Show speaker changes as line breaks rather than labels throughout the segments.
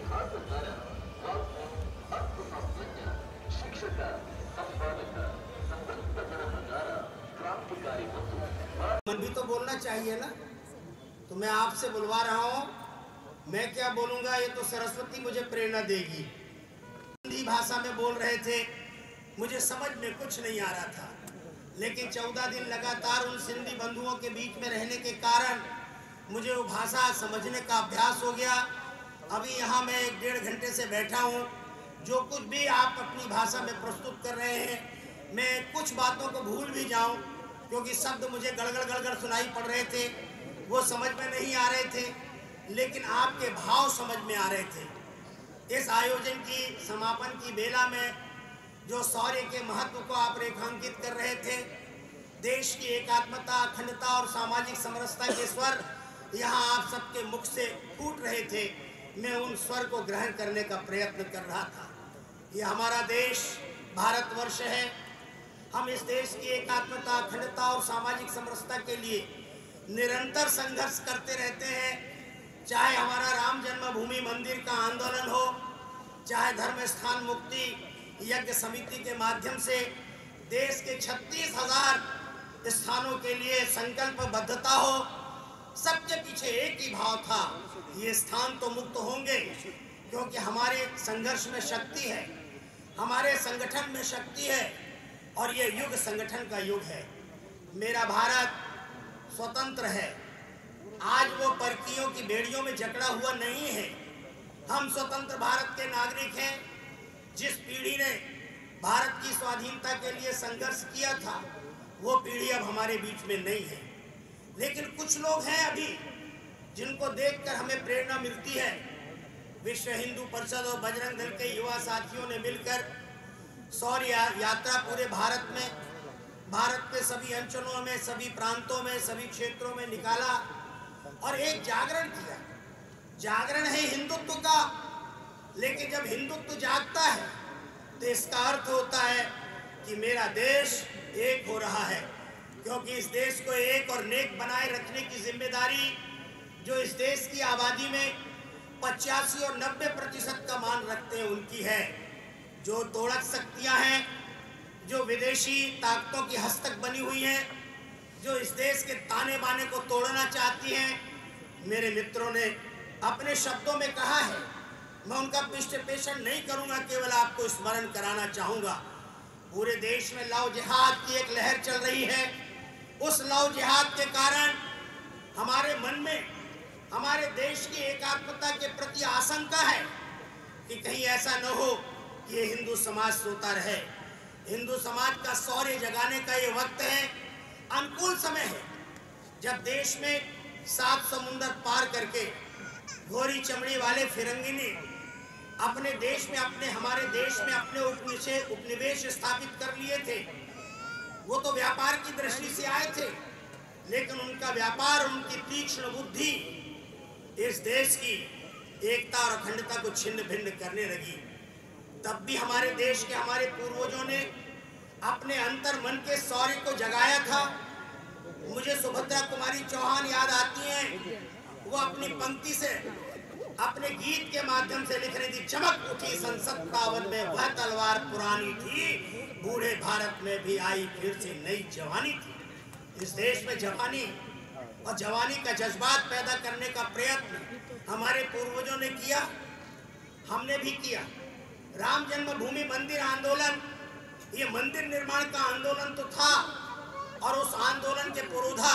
मन भी तो बोलना चाहिए ना। तो मैं आपसे बुलवा रहा हूँ, मैं क्या बोलूँगा, ये तो सरस्वती मुझे प्रेरणा देगी। हिंदी भाषा में बोल रहे थे, मुझे समझ में कुछ नहीं आ रहा था, लेकिन 14 दिन लगातार उन सिंधी बंधुओं के बीच में रहने के कारण मुझे वो भाषा समझने का अभ्यास हो गया। अभी यहाँ मैं 1-1.5 घंटे से बैठा हूँ। जो कुछ भी आप अपनी भाषा में प्रस्तुत कर रहे हैं, मैं कुछ बातों को भूल भी जाऊँ, क्योंकि शब्द मुझे गड़गड़ गड़गड़ सुनाई पड़ रहे थे, वो समझ में नहीं आ रहे थे, लेकिन आपके भाव समझ में आ रहे थे। इस आयोजन की समापन की बेला में जो शौर्य के महत्व को आप रेखांकित कर रहे थे, देश की एकात्मता, अखंडता और सामाजिक समरसता के स्वर यहाँ आप सबके मुख से फूट रहे थे। मैं उन स्वर को ग्रहण करने का प्रयत्न कर रहा था। ये हमारा देश भारतवर्ष है। हम इस देश की एकात्मता, अखंडता और सामाजिक समरसता के लिए निरंतर संघर्ष करते रहते हैं। चाहे हमारा राम जन्मभूमि मंदिर का आंदोलन हो, चाहे धर्म स्थान मुक्ति यज्ञ समिति के माध्यम से देश के 36,000 स्थानों के लिए संकल्पबद्धता हो, सबके पीछे एक ही भाव था, ये स्थान तो मुक्त होंगे, क्योंकि हमारे संघर्ष में शक्ति है, हमारे संगठन में शक्ति है, और ये युग संगठन का युग है। मेरा भारत स्वतंत्र है। आज वो परकियों की बेड़ियों में जकड़ा हुआ नहीं है। हम स्वतंत्र भारत के नागरिक हैं। जिस पीढ़ी ने भारत की स्वाधीनता के लिए संघर्ष किया था, वो पीढ़ी अब हमारे बीच में नहीं है। लेकिन कुछ लोग हैं अभी जिनको देखकर हमें प्रेरणा मिलती है। विश्व हिंदू परिषद और बजरंग दल के युवा साथियों ने मिलकर शौर्य यात्रा पूरे भारत में, भारत के सभी अंचलों में, सभी प्रांतों में, सभी क्षेत्रों में निकाला और एक जागरण किया। जागरण है हिंदुत्व का, लेकिन जब हिंदुत्व जागता है तो इसका अर्थ होता है कि मेरा देश एक हो रहा है, क्योंकि इस देश को एक और नेक बनाए रखने की जिम्मेदारी जो इस देश की आबादी में 85 और 90% का मान रखते हैं उनकी है। जो तोड़क शक्तियां हैं, जो विदेशी ताकतों की हस्तक बनी हुई हैं, जो इस देश के ताने बाने को तोड़ना चाहती हैं, मेरे मित्रों ने अपने शब्दों में कहा है। मैं उनका विश्लेषण नहीं करूंगा, केवल आपको स्मरण कराना चाहूंगा। पूरे देश में लव जिहाद की एक लहर चल रही है। उस लव जिहाद के कारण हमारे मन में हमारे देश की एकात्मता के प्रति आशंका है कि कहीं ऐसा न हो कि ये हिंदू समाज सोता रहे। हिंदू समाज का शौर्य जगाने का ये वक्त है, अनुकूल समय है, जब देश में 7 समुंदर पार करके गोरी चमड़ी वाले फिरंगी ने अपने देश में, हमारे देश में अपने उपनिवेश स्थापित कर लिए थे। वो तो व्यापार की दृष्टि से आए थे, लेकिन उनका व्यापार, उनकी तीक्ष्ण बुद्धि इस देश की एकता और अखंडता को छिन्न भिन्न करने लगी। तब भी हमारे देश के हमारे पूर्वजों ने अपने अंतर मन के शौर्य को जगाया था। मुझे सुभद्रा कुमारी चौहान याद आती हैं। वो अपनी पंक्ति से, अपने गीत के माध्यम से लिख रही थी, चमक उठी सन 57 में वह तलवार पुरानी थी, बूढ़े भारत में भी आई फिर से नई जवानी थी। इस देश में जवानी और जवानी का जज्बात पैदा करने का प्रयत्न हमारे पूर्वजों ने किया, हमने भी किया। राम जन्मभूमि मंदिर आंदोलन, ये मंदिर निर्माण का आंदोलन तो था, और उस आंदोलन के पुरोधा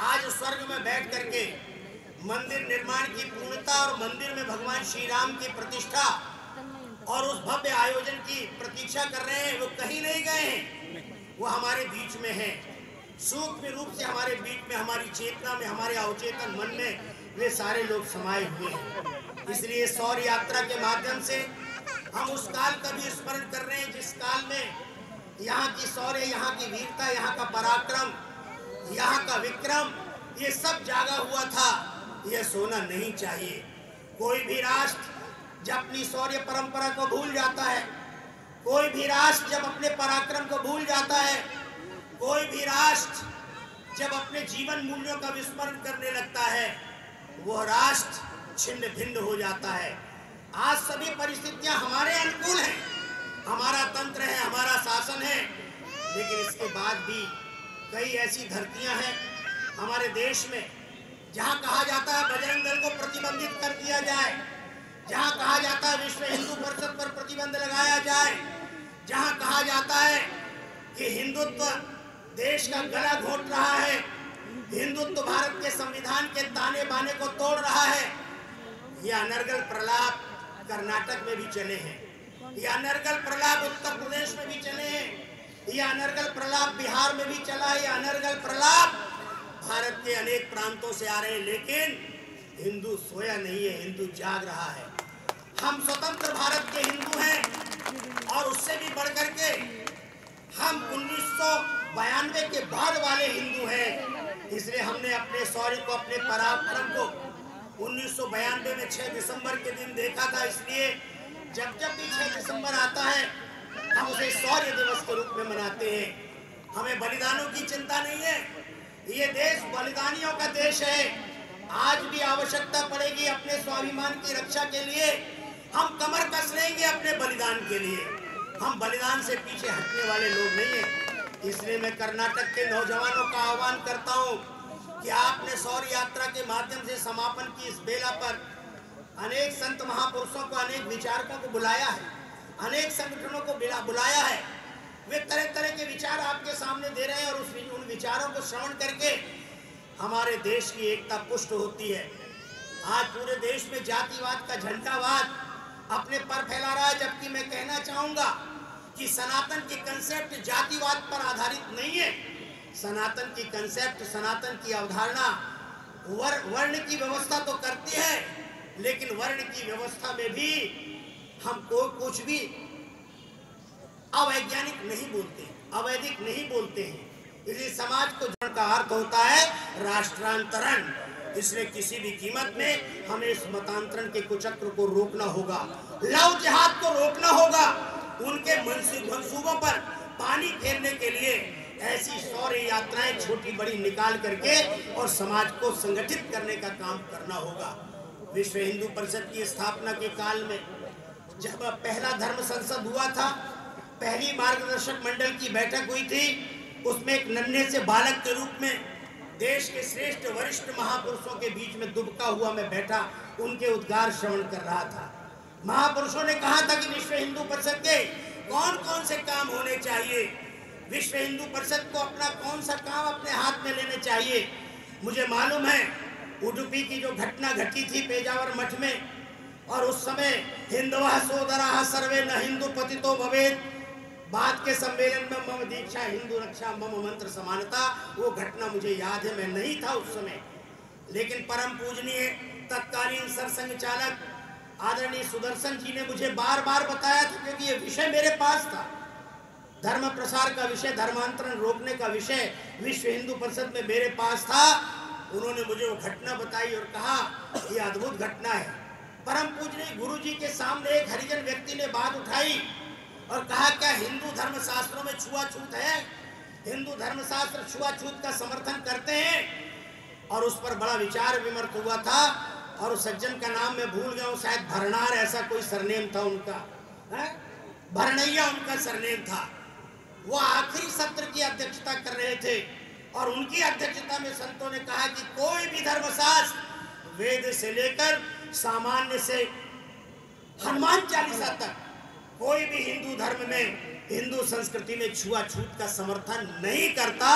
आज स्वर्ग में बैठ करके मंदिर निर्माण की पूर्णता और मंदिर में भगवान श्री राम की प्रतिष्ठा और उस भव्य आयोजन की प्रतीक्षा कर रहे हैं। वो कहीं नहीं गए हैं, वो हमारे बीच में हैं। सूक्ष्म रूप से हमारे बीच में, हमारी चेतना में, हमारे अवचेतन मन में वे सारे लोग समाये हुए हैं। इसलिए शौर्य यात्रा के माध्यम से हम उस काल का भी स्मरण कर रहे हैं जिस काल में यहाँ की शौर्य, यहाँ की वीरता, यहाँ का पराक्रम, यहाँ का विक्रम, ये सब जागा हुआ था। यह सोना नहीं चाहिए। कोई भी राष्ट्र जब अपनी शौर्य परंपरा को भूल जाता है, कोई भी राष्ट्र जब अपने पराक्रम को भूल जाता है, कोई भी राष्ट्र जब अपने जीवन मूल्यों का विस्मरण करने लगता है, वह राष्ट्र छिन्न भिन्न हो जाता है। आज सभी परिस्थितियां हमारे अनुकूल हैं, हमारा तंत्र है, हमारा शासन है, लेकिन इसके बाद भी कई ऐसी धरतियां हैं हमारे देश में जहां कहा जाता है बजरंग दल को प्रतिबंधित कर दिया जाए, जहां कहा जाता है विश्व हिंदू परिषद पर प्रतिबंध लगाया जाए, जहां कहा जाता है कि हिंदुत्व देश का गला घोट रहा है, हिंदुत्व भारत के संविधान के ताने बाने को तोड़ रहा है। ये अनर्गल प्रलाप कर्नाटक में भी चले हैं, ये अनर्गल प्रलाप उत्तर प्रदेश में भी चले हैं, ये अनर्गल प्रलाप बिहार में भी चला है, ये अनर्गल प्रलाप भारत के अनेक प्रांतों से आ रहे हैं। लेकिन हिंदू सोया नहीं है, हिंदू जाग रहा है। हम स्वतंत्र भारत के हिंदू हैं और उससे भी बढ़कर के हम 1992 के बाद वाले हिंदू हैं। इसलिए हमने अपने शौर्य को, अपने पराक्रम को 1992 में 6 दिसंबर के दिन देखा था। इसलिए जब जब भी 6 दिसंबर आता है हम उसे शौर्य दिवस के रूप में मनाते हैं। हमें बलिदानों की चिंता नहीं है, ये देश बलिदानियों का देश है। आज भी आवश्यकता पड़ेगी अपने स्वाभिमान की रक्षा के लिए, हम कमर कस लेंगे अपने बलिदान के लिए। हम बलिदान से पीछे हटने वाले लोग नहीं हैं। इसलिए मैं कर्नाटक के नौजवानों का आह्वान करता हूं कि आपने शौर्य यात्रा के माध्यम से समापन की इस बेला पर अनेक संत महापुरुषों को, अनेक विचारकों को बुलाया है, अनेक संगठनों को बुलाया है। वे तरह तरह के विचार आपके सामने दे रहे हैं और उन विचारों को श्रवण करके हमारे देश की एकता पुष्ट होती है। आज पूरे देश में जातिवाद का झंडावाद अपने पर फैला रहा है, जबकि मैं कहना चाहूंगा कि सनातन की कंसेप्ट जातिवाद पर आधारित नहीं है। सनातन की कंसेप्ट, सनातन की अवधारणा वर्ण की व्यवस्था तो करती है, लेकिन वर्ण की व्यवस्था में भी हम कुछ भी अवैज्ञानिक नहीं बोलते, अवैधिक नहीं बोलते हैं। इसलिए समाज को जोड़ने का अर्थ होता है राष्ट्रांतरण। इसलिए किसी भी कीमत में हमें इस मतांतरण के कुचक्र को रोकना होगा, लव जिहाद को रोकना होगा। उनके मंसूबों पर पानी फेरने के लिए ऐसी शौर्य यात्राएं छोटी बड़ी निकाल करके और समाज को संगठित करने का काम करना होगा। विश्व हिंदू परिषद की स्थापना के काल में जब पहला धर्म संसद हुआ था, पहली मार्गदर्शक मंडल की बैठक हुई थी, उसमें एक नन्हे से बालक के रूप में देश के श्रेष्ठ वरिष्ठ महापुरुषों के बीच में दुबका हुआ मैं बैठा उनके उद्गार श्रवण कर रहा था। महापुरुषों ने कहा था कि विश्व हिंदू परिषद के कौन कौन से काम होने चाहिए, विश्व हिंदू परिषद को अपना कौन सा काम अपने हाथ में लेने चाहिए। मुझे मालूम है उडुपी की जो घटना घटी थी पेजावर मठ में, और उस समय हिंदवः सोदराः सर्वे न हिंदू पतितो भवेत्, बाद के सम्मेलन में मम दीक्षा हिंदू रक्षा मम मंत्र समानता, वो घटना मुझे याद है, मैं नहीं था उस समय। लेकिन परम पूजनीय तत्कालीन सरसंघ चालक आदरणीय सुदर्शन जी ने मुझे बार बार बताया था, क्योंकि ये विषय मेरे पास था, धर्म प्रसार का विषय, धर्मांतरण रोकने का विषय विश्व हिंदू परिषद में मेरे पास था। उन्होंने मुझे वो घटना बताई और कहा ये अद्भुत घटना है। परम पूजनीय गुरु जी के सामने एक हरिजन व्यक्ति ने बात उठाई और कहा क्या हिंदू धर्मशास्त्रों में छुआछूत है, हिंदू धर्मशास्त्र छुआछूत का समर्थन करते हैं। और उस पर बड़ा विचार विमर्श हुआ था, और उस सज्जन का नाम मैं भूल गया हूँ, शायद भरनार ऐसा कोई सरनेम था उनका, भरनैया उनका सरनेम था। वो आखिरी सत्र की अध्यक्षता कर रहे थे और उनकी अध्यक्षता में संतों ने कहा कि कोई भी धर्मशास्त्र वेद से लेकर सामान्य से हनुमान चालीसा तक कोई भी हिंदू धर्म में, हिंदू संस्कृति में छुआछूत का समर्थन नहीं करता,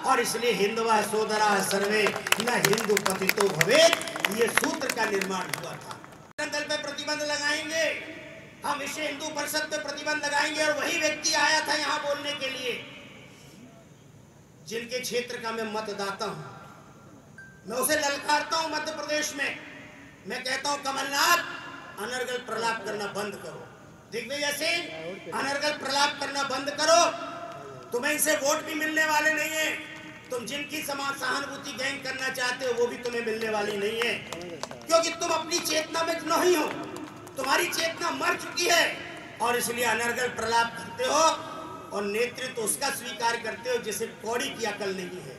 और इसलिए हिंदवः सोदराः सर्वे न हिंदू पतितो भवेत्, ये सूत्र का निर्माण हुआ था। दल पे प्रतिबंध लगाएंगे, हम विश्व हिंदू परिषद पे प्रतिबंध लगाएंगे। और वही व्यक्ति आया था यहाँ बोलने के लिए जिनके क्षेत्र का मैं मतदाता हूँ, मैं उसे ललकारता हूँ मध्य प्रदेश में। मैं कहता हूँ कमलनाथ, अनर्गल प्रलाप करना बंद करो, दिग्विजय सिंह अनर्गल प्रलाप करना बंद करो। तुम्हें इनसे वोट भी मिलने वाले नहीं है, तुम जिनकी सहानुभूति गैंग करना चाहते हो वो भी तुम्हें मिलने वाली नहीं है, क्योंकि तुम अपनी चेतना में नहीं हो, तुम्हारी चेतना मर चुकी है। और इसलिए अनर्गल प्रलाप करते हो और नेतृत्व उसका स्वीकार करते हो जिसे कौड़ी की अकल नहीं है,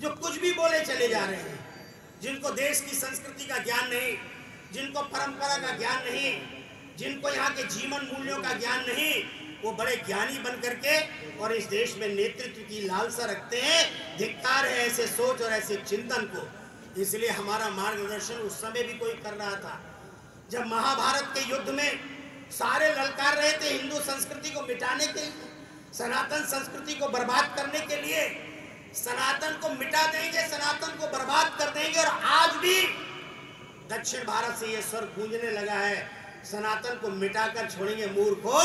जो कुछ भी बोले चले जा रहे हैं, जिनको देश की संस्कृति का ज्ञान नहीं, जिनको परंपरा का ज्ञान नहीं, जिनको यहाँ के जीवन मूल्यों का ज्ञान नहीं, वो बड़े ज्ञानी बन करके और इस देश में नेतृत्व की लालसा रखते हैं। धिक्कार है ऐसे सोच और ऐसे चिंतन को। इसलिए हमारा मार्गदर्शन उस समय भी कोई कर रहा था जब महाभारत के युद्ध में सारे ललकार रहे थे हिंदू संस्कृति को मिटाने के लिए, सनातन संस्कृति को बर्बाद करने के लिए। सनातन को मिटा देंगे, सनातन को बर्बाद कर देंगे। और आज भी दक्षिण भारत से यह स्वर गूंजने लगा है, सनातन को मिटाकर छोड़ेंगे। मूर्खो,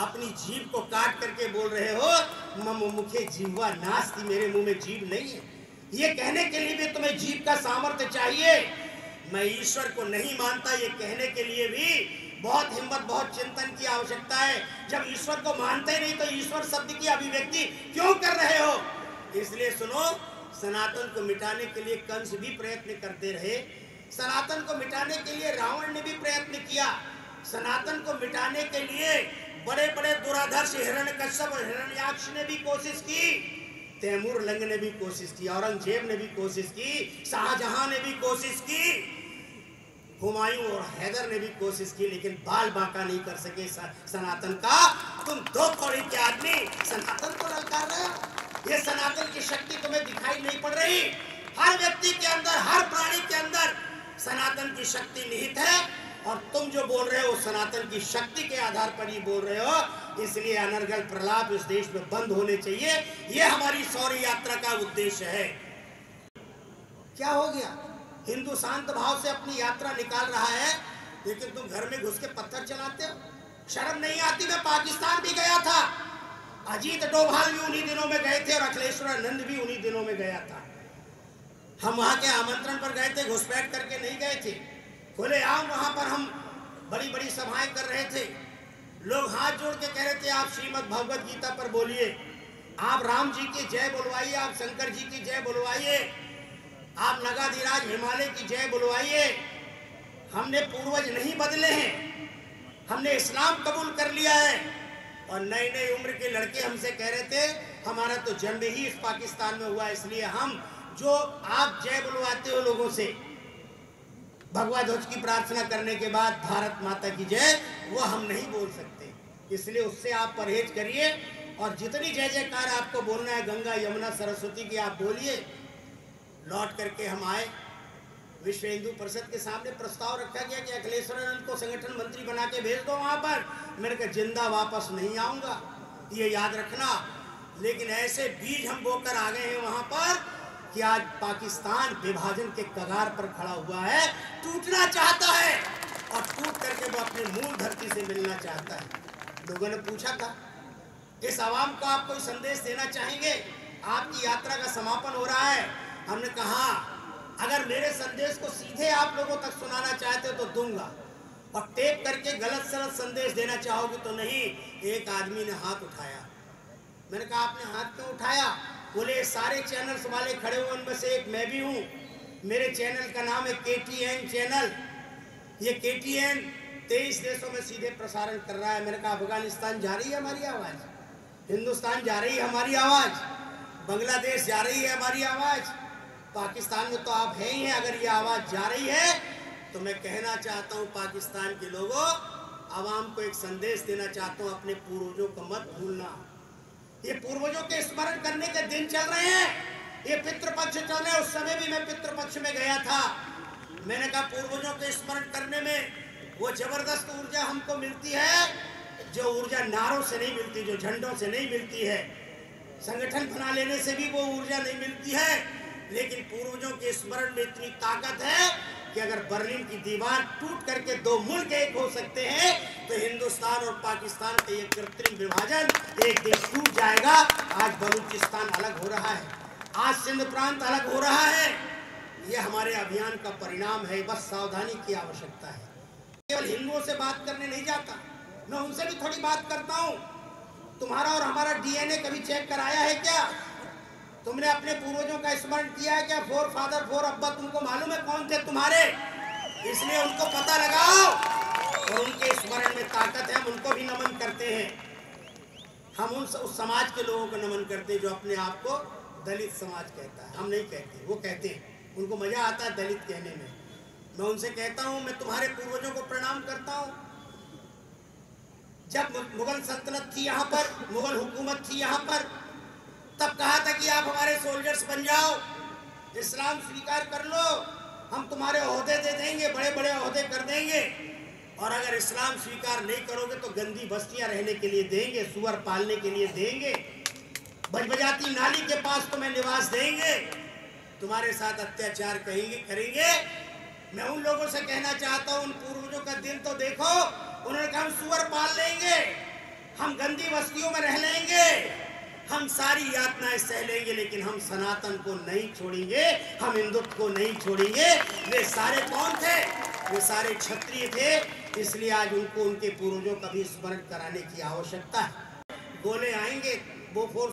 अपनी जीभ को काट करके बोल रहे हो मम मुखे जीवा नास्ति, मेरे मुंह में जीभ नहीं है। ये कहने के लिए भी तुम्हें जीभ का सामर्थ्य चाहिए। मैं ईश्वर को नहीं मानता, ये कहने के लिए भी बहुत हिम्मत, बहुत चिंतन की आवश्यकता है। जब ईश्वर को मानते नहीं तो ईश्वर शब्द की अभिव्यक्ति क्यों कर रहे हो? इसलिए सुनो, सनातन को मिटाने के लिए कंस भी प्रयत्न करते रहे, सनातन को मिटाने के लिए रावण ने भी प्रयत्न किया, सनातन को मिटाने के लिए बड़े बड़े दुराधर्ष हिरण्यकश्यप और हिरण्याक्ष ने भी कोशिश की, तैमूर लंग ने भी कोशिश की, औरंगजेब ने भी कोशिश की, शाहजहां ने भी कोशिश की, हुमायूं और हैदर ने भी कोशिश की, लेकिन बाल बांका नहीं कर सके सनातन का। तुम दो कौड़ी के आदमी सनातन को ललकार रहे हो। ये सनातन की शक्ति तुम्हें दिखाई नहीं पड़ रही? हर व्यक्ति के अंदर, हर प्राणी के अंदर सनातन की शक्ति निहित है और तुम जो बोल रहे हो सनातन की शक्ति के आधार पर ही बोल रहे हो। इसलिए अनर्गल प्रलाप इस देश में बंद होने चाहिए। ये हमारी शौर्य यात्रा का उद्देश्य है। क्या हो गया? हिंदू शांत भाव से अपनी यात्रा निकाल रहा है, लेकिन तुम घर में घुस के पत्थर चलाते हो। शर्म नहीं आती? मैं पाकिस्तान भी गया था, अजीत डोभाल भी उन्हीं दिनों में गए थे और अखिलेश्वरानंद भी उन्हीं दिनों में गया था। हम वहां के आमंत्रण पर गए थे, घुसपैठ करके नहीं गए थे। खुलेआम वहां पर हम बड़ी बड़ी सभाएं कर रहे थे। लोग हाथ जोड़ के कह रहे थे आप श्रीमद् भगवत गीता पर बोलिए, आप राम जी की जय बुलवाइए, आप शंकर जी की जय बुलवाइए, आप नगाधिराज हिमालय की जय बुलवाइए। हमने पूर्वज नहीं बदले हैं, हमने इस्लाम कबूल कर लिया है। और नई नई उम्र के लड़के हमसे कह रहे थे हमारा तो जन्म ही इस पाकिस्तान में हुआ, इसलिए हम जो आप जय बुलवाते हो लोगों से भगवा ध्वज की प्रार्थना करने के बाद भारत माता की जय, वो हम नहीं बोल सकते। इसलिए उससे आप परहेज करिए और जितनी जय जयकार आपको बोलना है गंगा यमुना सरस्वती की आप बोलिए। लौट करके हम आए, विश्व हिंदू परिषद के सामने प्रस्ताव रखा गया कि अखिलेश्वरानंद को संगठन मंत्री बना के भेज दो वहां पर। मैंने कहा जिंदा वापस नहीं आऊंगा, ये याद रखना। लेकिन ऐसे बीज हम बोकर आ गए हैं वहां पर कि आज पाकिस्तान विभाजन के कगार पर खड़ा हुआ है, टूटना चाहता है और टूट करके वो अपने मूल धरती से मिलना चाहता है। लोगों ने पूछा था इस आवाम को आप कोई संदेश देना चाहेंगे? आपकी यात्रा का समापन हो रहा है। हमने कहा अगर मेरे संदेश को सीधे आप लोगों तक सुनाना चाहते हो तो दूंगा, और टेप करके गलत सलत संदेश देना चाहोगे तो नहीं। एक आदमी ने हाथ उठाया, मैंने कहा आपने हाथ क्यों उठाया? बोले सारे चैनल्स वाले खड़े हुए उनमें से एक मैं भी हूँ, मेरे चैनल का नाम है KTN चैनल। ये KTN 23 देशों में सीधे प्रसारण कर रहा है। मैंने कहा अफगानिस्तान जा रही है हमारी आवाज़, हिंदुस्तान जा रही है हमारी आवाज़, बांग्लादेश जा रही है हमारी आवाज़, पाकिस्तान में तो आप हैं ही हैं। अगर ये आवाज़ जा रही है तो मैं कहना चाहता हूँ पाकिस्तान के लोगों, आवाम को एक संदेश देना चाहता हूँ, अपने पूर्वजों को मत भूलना। ये पूर्वजों के स्मरण करने के दिन चल रहे हैं, ये पितृपक्ष चल रहे हैं। उस समय भी मैं पितृपक्ष में गया था। मैंने कहा पूर्वजों के स्मरण करने में वो जबरदस्त ऊर्जा हमको मिलती है जो ऊर्जा नारों से नहीं मिलती, जो झंडों से नहीं मिलती है, संगठन बना लेने से भी वो ऊर्जा नहीं मिलती है। लेकिन पूर्वजों के स्मरण में इतनी ताकत है कि अगर बर्लिन की दीवार टूट करके दो मुल्क एक हो सकते हैं तो हिंदुस्तान और पाकिस्तान का ये कृत्रिम विभाजन एक दिन टूट जाएगा। आज बलूचिस्तान अलग हो रहा है, आज सिंध प्रांत अलग हो रहा है। ये हमारे अभियान का परिणाम है, बस सावधानी की आवश्यकता है। केवल हिंदुओं से बात करने नहीं जाता, मैं उनसे भी थोड़ी बात करता हूँ। तुम्हारा और हमारा DNA कभी चेक कराया है क्या? तुमने अपने पूर्वजों का स्मरण किया है क्या? फोर फादर फोर अब्बा तुमको मालूम है कौन थे तुम्हारे? इसलिए उनको पता लगाओ और उनके स्मरण में ताकत है। हम उनको भी नमन करते हैं, हम उस समाज के लोगों को नमन करते हैं जो अपने आप को दलित समाज कहता है। हम नहीं कहते, वो कहते हैं, उनको मजा आता है दलित कहने में। मैं उनसे कहता हूँ मैं तुम्हारे पूर्वजों को प्रणाम करता हूँ, जब मुगल सल्तनत थी यहाँ पर, मुगल हुकूमत थी यहाँ पर, तब कहा था कि आप हमारे सोल्जर्स बन जाओ, इस्लाम स्वीकार कर लो, हम तुम्हारे ओहदे दे देंगे, बड़े बड़े ओहदे कर देंगे, और अगर इस्लाम स्वीकार नहीं करोगे तो गंदी बस्तियां रहने के लिए देंगे, सुअर पालने के लिए देंगे, बजबजाती नाली के पास तुम्हें निवास देंगे, तुम्हारे साथ अत्याचार करेंगे। मैं उन लोगों से कहना चाहता हूं, उन पूर्वजों का दिल तो देखो, उन्होंने कहा हम सुअर पाल लेंगे, हम गंदी बस्तियों में रह लेंगे, हम सारी यातनाएं सह लेंगे, लेकिन हम सनातन को नहीं छोड़ेंगे, हम हिंदुत्व को नहीं छोड़ेंगे। वे सारे कौन थे? वे सारे क्षत्रिय थे, इसलिए आज उनको उनके पूर्वजों का भी स्मरण कराने की आवश्यकता है। गोले आएंगे, बोफोर्स